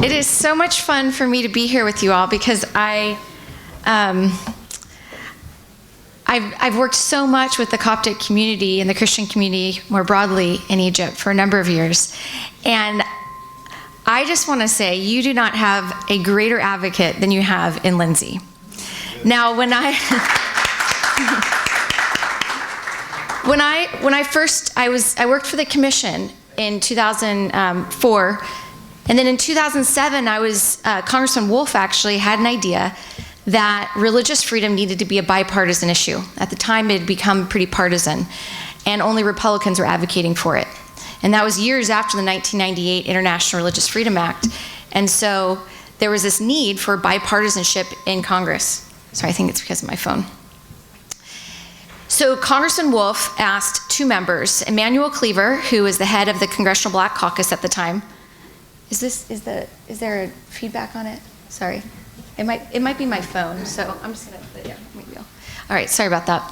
It is so much fun for me to be here with you all because I've worked so much with the Coptic community and the Christian community more broadly in Egypt for a number of years. And I just want to say you do not have a greater advocate than you have in Lindsay. Now, when I worked for the commission in 2004. And then in 2007, Congressman Wolf actually had an idea that religious freedom needed to be a bipartisan issue. At the time, it had become pretty partisan, and only Republicans were advocating for it. And that was years after the 1998 International Religious Freedom Act. And so there was this need for bipartisanship in Congress. Sorry, I think it's because of my phone. So Congressman Wolf asked two members, Emanuel Cleaver, who was the head of the Congressional Black Caucus at the time. Is there a feedback on it? Sorry. It might be my phone, so I'm just gonna put it, yeah, maybe All right, sorry about that.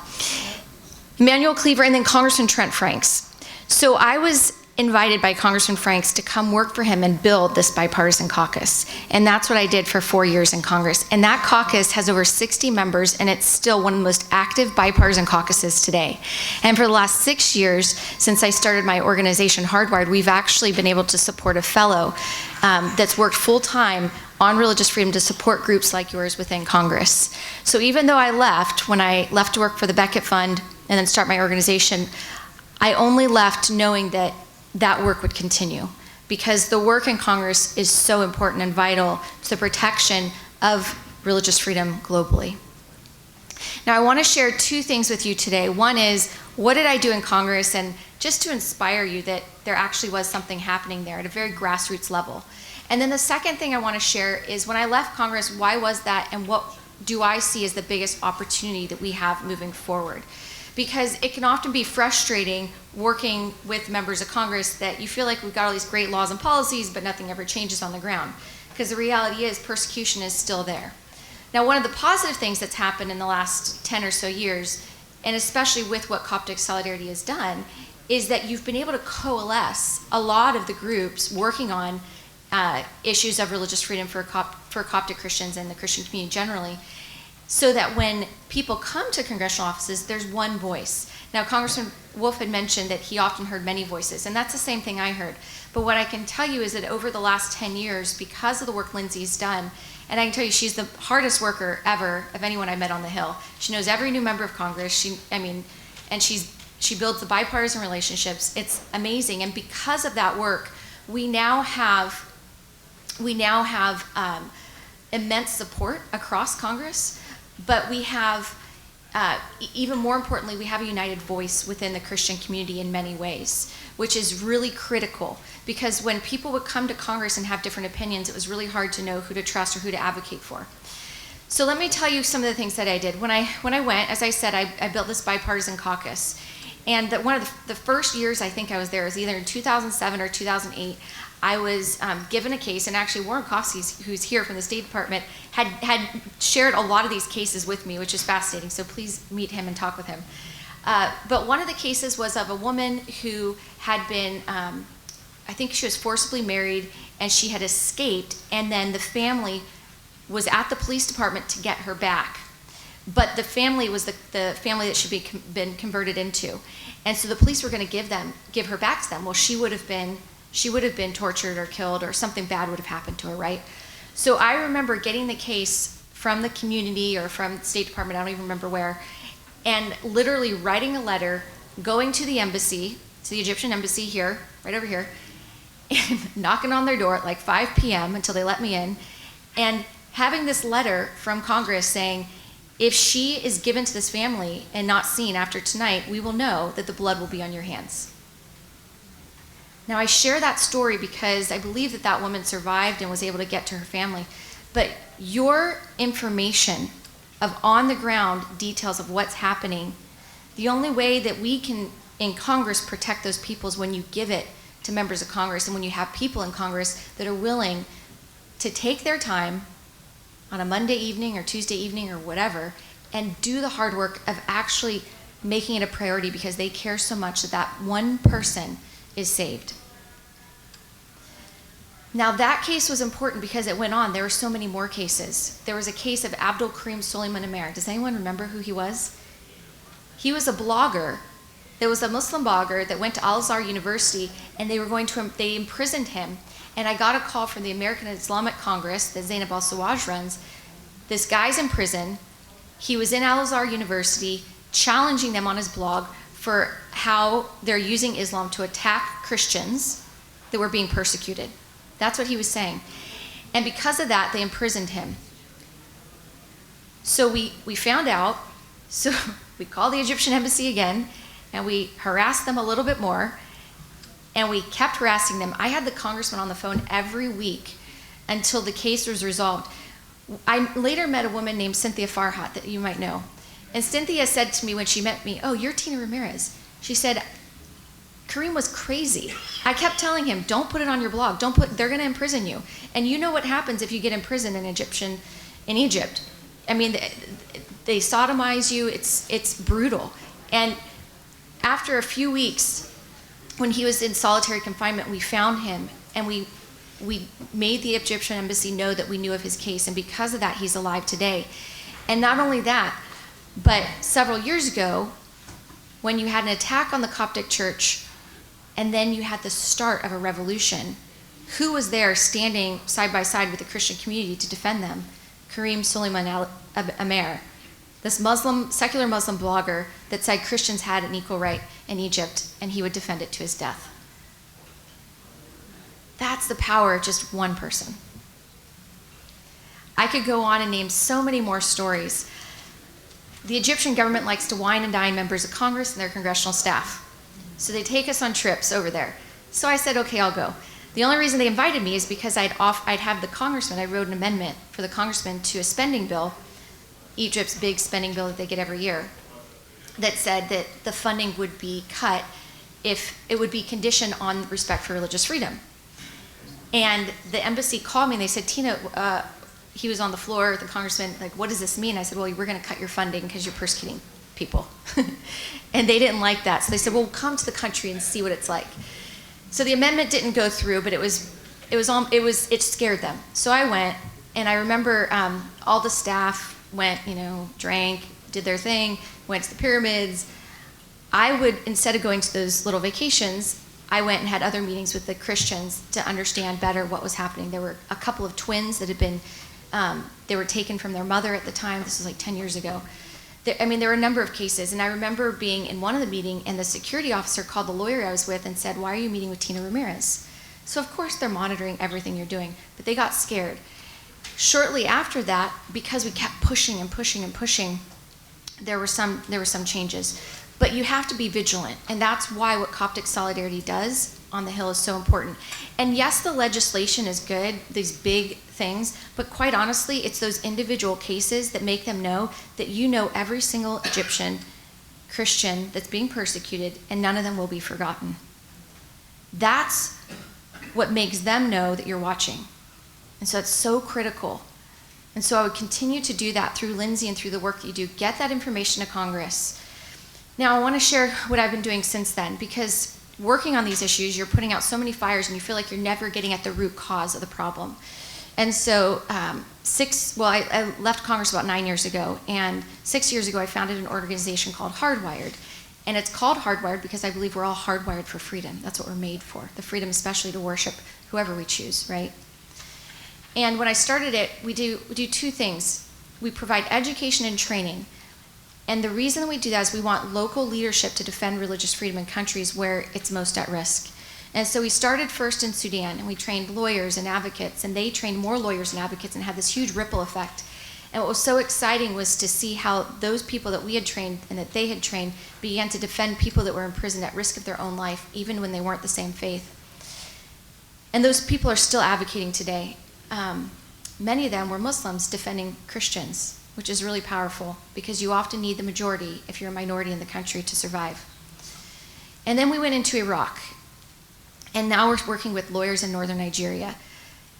Emanuel Cleaver and then Congressman Trent Franks. So I was invited by Congressman Franks to come work for him and build this bipartisan caucus. And that's what I did for 4 years in Congress. And that caucus has over 60 members, and it's still one of the most active bipartisan caucuses today. And for the last 6 years, since I started my organization, Hardwired, we've actually been able to support a fellow that's worked full-time on religious freedom to support groups like yours within Congress. So even though when I left to work for the Beckett Fund and then start my organization, I only left knowing that that work would continue, because the work in Congress is so important and vital to the protection of religious freedom globally. Now, I want to share two things with you today. One is, what did I do in Congress? And just to inspire you that there actually was something happening there at a very grassroots level. And then the second thing I want to share is, when I left Congress, why was that, and what do I see as the biggest opportunity that we have moving forward? Because it can often be frustrating working with members of Congress that you feel like we've got all these great laws and policies, but nothing ever changes on the ground. Because the reality is persecution is still there. Now, one of the positive things that's happened in the last 10 or so years, and especially with what Coptic Solidarity has done, is that you've been able to coalesce a lot of the groups working on issues of religious freedom for Coptic Christians and the Christian community generally, so that when people come to congressional offices, there's one voice. Now, Congressman Wolf had mentioned that he often heard many voices, and that's the same thing I heard. But what I can tell you is that over the last 10 years, because of the work Lindsay's done, and I can tell you she's the hardest worker ever of anyone I met on the Hill. She knows every new member of Congress. She builds the bipartisan relationships. It's amazing, and because of that work, we now have immense support across Congress. But we have, even more importantly, we have a united voice within the Christian community in many ways, which is really critical, because when people would come to Congress and have different opinions, it was really hard to know who to trust or who to advocate for. So let me tell you some of the things that I did. When I went, as I said, I built this bipartisan caucus. And one of the first years I think I was there was either in 2007 or 2008. I was given a case, and actually Warren Kofsky, who's here from the State Department, had shared a lot of these cases with me, which is fascinating, so please meet him and talk with him. But one of the cases was of a woman who had been, I think she was forcibly married, and she had escaped, and then the family was at the police department to get her back. But the family was the family that she'd been converted into. And so the police were going to give her back to them. Well, she would have been tortured or killed, or something bad would have happened to her, right? So I remember getting the case from the community or from the State Department, I don't even remember where, and literally writing a letter, going to the embassy, to the Egyptian embassy here, right over here, and knocking on their door at like 5 p.m. until they let me in, and having this letter from Congress saying, if she is given to this family and not seen after tonight, we will know that the blood will be on your hands. Now, I share that story because I believe that that woman survived and was able to get to her family. But your information of on-the-ground details of what's happening, the only way that we can, in Congress, protect those people is when you give it to members of Congress, and when you have people in Congress that are willing to take their time on a Monday evening or Tuesday evening or whatever, and do the hard work of actually making it a priority because they care so much that that one person is saved. Now that case was important because it went on. There were so many more cases. There was a case of Abdul Karim Suleiman Amer. Does anyone remember who he was? He was a blogger. There was a Muslim blogger that went to Al-Azhar University, and they imprisoned him. And I got a call from the American Islamic Congress that Zainab al-Sawaj runs. This guy's in prison. He was in Al-Azhar University challenging them on his blog for how they're using Islam to attack Christians that were being persecuted. That's what he was saying. And because of that, they imprisoned him. So we found out, so we called the Egyptian embassy again, and we harassed them a little bit more, and we kept harassing them. I had the congressman on the phone every week until the case was resolved. I later met a woman named Cynthia Farhat that you might know. And Cynthia said to me when she met me, "Oh, you're Tina Ramirez." She said, "Karim was crazy. I kept telling him, don't put it on your blog. They're going to imprison you. And you know what happens if you get imprisoned in Egypt. I mean, they sodomize you. It's brutal." And after a few weeks, when he was in solitary confinement, we found him, and we made the Egyptian embassy know that we knew of his case. And because of that, he's alive today. And not only that, but several years ago, when you had an attack on the Coptic church, and then you had the start of a revolution, who was there standing side by side with the Christian community to defend them? Karim Suleiman Amer, this secular Muslim blogger that said Christians had an equal right in Egypt, and he would defend it to his death. That's the power of just one person. I could go on and name so many more stories. The Egyptian government likes to wine and dine members of Congress and their congressional staff. So they take us on trips over there. So I said, okay, I'll go. The only reason they invited me is because I'd have the congressman, I wrote an amendment for the congressman to a spending bill, Egypt's big spending bill that they get every year, that said that the funding would be cut if it would be conditioned on respect for religious freedom. And the embassy called me and they said, "Tina," he was on the floor, the congressman, like, "What does this mean?" I said, "Well, we're going to cut your funding because you're persecuting people." And they didn't like that. So they said, "Well, come to the country and see what it's like." So the amendment didn't go through, but it scared them. So I went, and I remember all the staff went, drank, did their thing, went to the pyramids. I would, instead of going to those little vacations, I went and had other meetings with the Christians to understand better what was happening. There were a couple of twins that had been, they were taken from their mother at the time. This was like 10 years ago. There were a number of cases. And I remember being in one of the meetings, and the security officer called the lawyer I was with and said, "Why are you meeting with Tina Ramirez?" So of course they're monitoring everything you're doing, but they got scared. Shortly after that, because we kept pushing and pushing and pushing, there were some changes. But you have to be vigilant, and that's why what Coptic Solidarity does on the Hill is so important. And yes, the legislation is good, these big things, but quite honestly, it's those individual cases that make them know that you know every single Egyptian Christian that's being persecuted, and none of them will be forgotten. That's what makes them know that you're watching. And so it's so critical. And so I would continue to do that through Lindsay and through the work that you do. Get that information to Congress. Now, I want to share what I've been doing since then, because working on these issues, you're putting out so many fires and you feel like you're never getting at the root cause of the problem. And so I left Congress about 9 years ago, and 6 years ago I founded an organization called Hardwired. And it's called Hardwired because I believe we're all hardwired for freedom. That's what we're made for, the freedom especially to worship whoever we choose, right? And when I started it, we do two things. We provide education and training. And the reason we do that is we want local leadership to defend religious freedom in countries where it's most at risk. And so we started first in Sudan, and we trained lawyers and advocates, and they trained more lawyers and advocates and had this huge ripple effect. And what was so exciting was to see how those people that we had trained and that they had trained began to defend people that were in prison at risk of their own life, even when they weren't the same faith. And those people are still advocating today. Many of them were Muslims defending Christians, which is really powerful because you often need the majority if you're a minority in the country to survive. And then we went into Iraq, and now we're working with lawyers in northern Nigeria.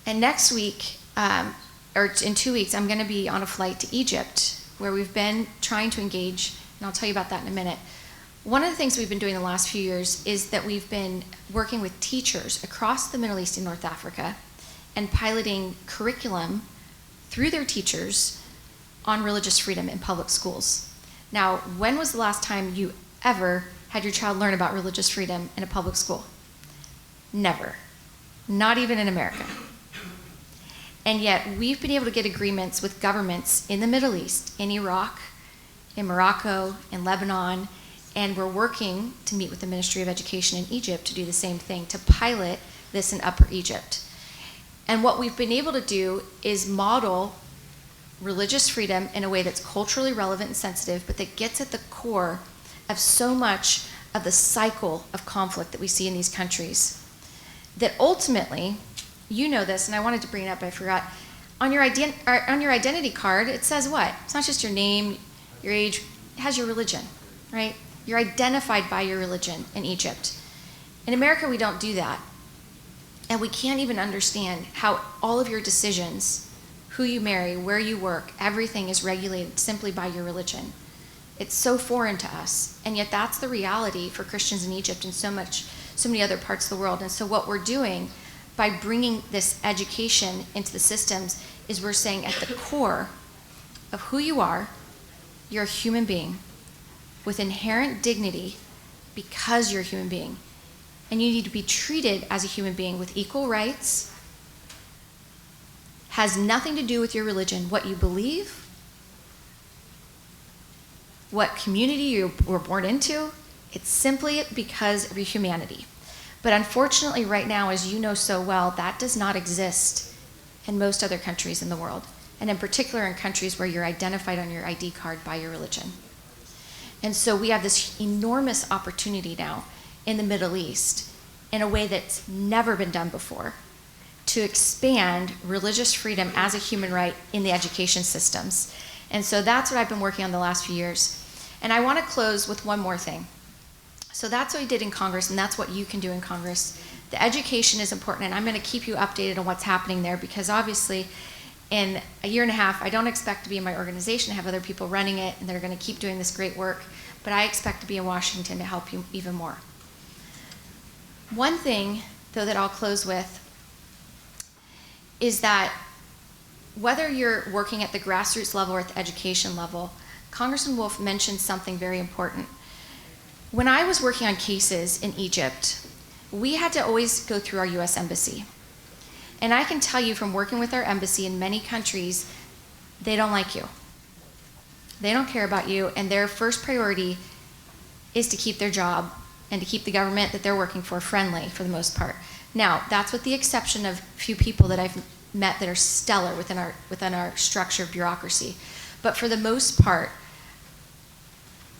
And next week, or in 2 weeks, I'm going to be on a flight to Egypt, where we've been trying to engage, and I'll tell you about that in a minute. One of the things we've been doing the last few years is that we've been working with teachers across the Middle East and North Africa, and piloting curriculum through their teachers on religious freedom in public schools. Now, when was the last time you ever had your child learn about religious freedom in a public school? Never. Not even in America. And yet, we've been able to get agreements with governments in the Middle East, in Iraq, in Morocco, in Lebanon, and we're working to meet with the Ministry of Education in Egypt to do the same thing, to pilot this in Upper Egypt. And what we've been able to do is model religious freedom in a way that's culturally relevant and sensitive, but that gets at the core of so much of the cycle of conflict that we see in these countries. That ultimately, you know this, and I wanted to bring it up, I forgot. On your identity card, it says what? It's not just your name, your age, it has your religion, right? You're identified by your religion in Egypt. In America, we don't do that. And we can't even understand how all of your decisions, who you marry, where you work, everything is regulated simply by your religion. It's so foreign to us. And yet that's the reality for Christians in Egypt and so many other parts of the world. And so what we're doing by bringing this education into the systems is we're saying at the core of who you are, you're a human being with inherent dignity because you're a human being. And you need to be treated as a human being with equal rights. Has nothing to do with your religion, what you believe, what community you were born into. It's simply because of your humanity. But unfortunately, right now, as you know so well, that does not exist in most other countries in the world, and in particular in countries where you're identified on your ID card by your religion. And so we have this enormous opportunity now in the Middle East in a way that's never been done before to expand religious freedom as a human right in the education systems. And so that's what I've been working on the last few years. And I want to close with one more thing. So that's what we did in Congress, and that's what you can do in Congress. The education is important, and I'm going to keep you updated on what's happening there, because obviously in a year and a half, I don't expect to be in my organization. I have other people running it, and they're going to keep doing this great work, but I expect to be in Washington to help you even more. One thing, though, that I'll close with is that whether you're working at the grassroots level or at the education level, Congressman Wolf mentioned something very important. When I was working on cases in Egypt, we had to always go through our U.S. Embassy. And I can tell you from working with our embassy in many countries, they don't like you. They don't care about you, and their first priority is to keep their job and to keep the government that they're working for friendly for the most part. Now, that's with the exception of a few people that I've met that are stellar within our structure of bureaucracy. But for the most part,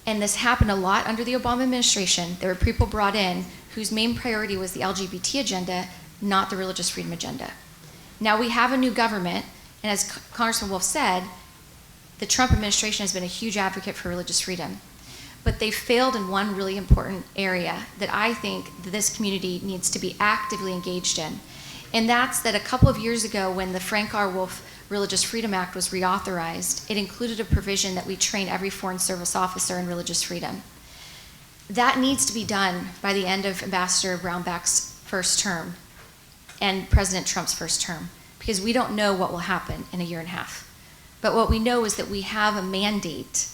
and this happened a lot under the Obama administration, there were people brought in whose main priority was the LGBT agenda, not the religious freedom agenda. Now we have a new government, and as Congressman Wolf said, the Trump administration has been a huge advocate for religious freedom. But they failed in one really important area that I think that this community needs to be actively engaged in. And that's that a couple of years ago when the Frank R. Wolf Religious Freedom Act was reauthorized, it included a provision that we train every Foreign Service officer in religious freedom. That needs to be done by the end of Ambassador Brownback's first term and President Trump's first term, because we don't know what will happen in a year and a half. But what we know is that we have a mandate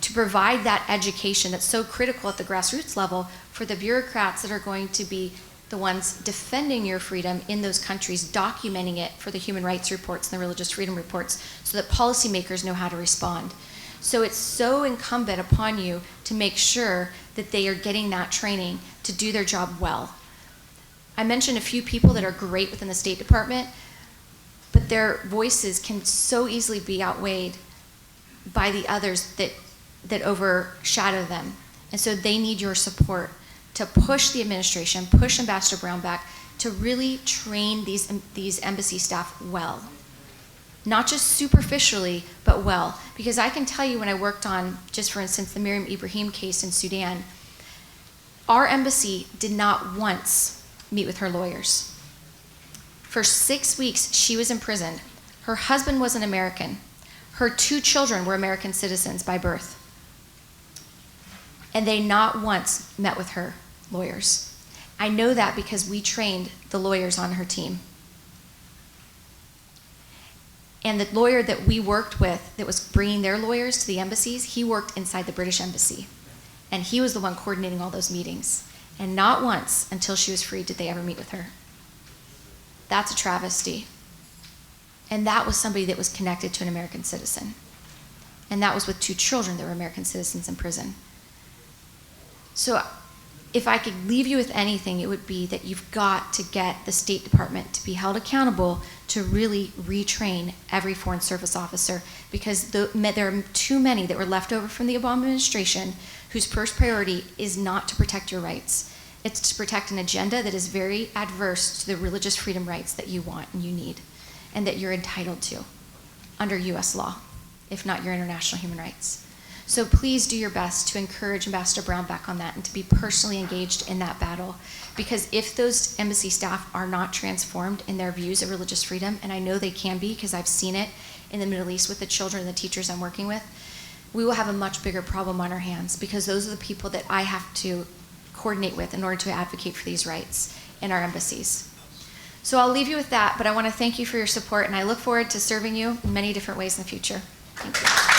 to provide that education that's so critical at the grassroots level for the bureaucrats that are going to be the ones defending your freedom in those countries, documenting it for the human rights reports and the religious freedom reports so that policymakers know how to respond. So it's so incumbent upon you to make sure that they are getting that training to do their job well. I mentioned a few people that are great within the State Department, but their voices can so easily be outweighed by the others that overshadow them. And so they need your support to push the administration, push Ambassador Brownback to really train these embassy staff well. Not just superficially, but well. Because I can tell you when I worked on, just for instance, the Miriam Ibrahim case in Sudan, our embassy did not once meet with her lawyers. For 6 weeks, she was imprisoned. Her husband was an American. Her 2 children were American citizens by birth. And they not once met with her lawyers. I know that because we trained the lawyers on her team. And the lawyer that we worked with that was bringing their lawyers to the embassies, he worked inside the British embassy. And he was the one coordinating all those meetings. And not once until she was freed did they ever meet with her. That's a travesty. And that was somebody that was connected to an American citizen. And that was with 2 children that were American citizens in prison. So if I could leave you with anything, it would be that you've got to get the State Department to be held accountable to really retrain every Foreign Service officer, because there are too many that were left over from the Obama administration whose first priority is not to protect your rights. It's to protect an agenda that is very adverse to the religious freedom rights that you want and you need and that you're entitled to under U.S. law, if not your international human rights. So please do your best to encourage Ambassador Brown back on that and to be personally engaged in that battle. Because if those embassy staff are not transformed in their views of religious freedom, and I know they can be because I've seen it in the Middle East with the children and the teachers I'm working with, we will have a much bigger problem on our hands, because those are the people that I have to coordinate with in order to advocate for these rights in our embassies. So I'll leave you with that, but I want to thank you for your support, and I look forward to serving you in many different ways in the future. Thank you.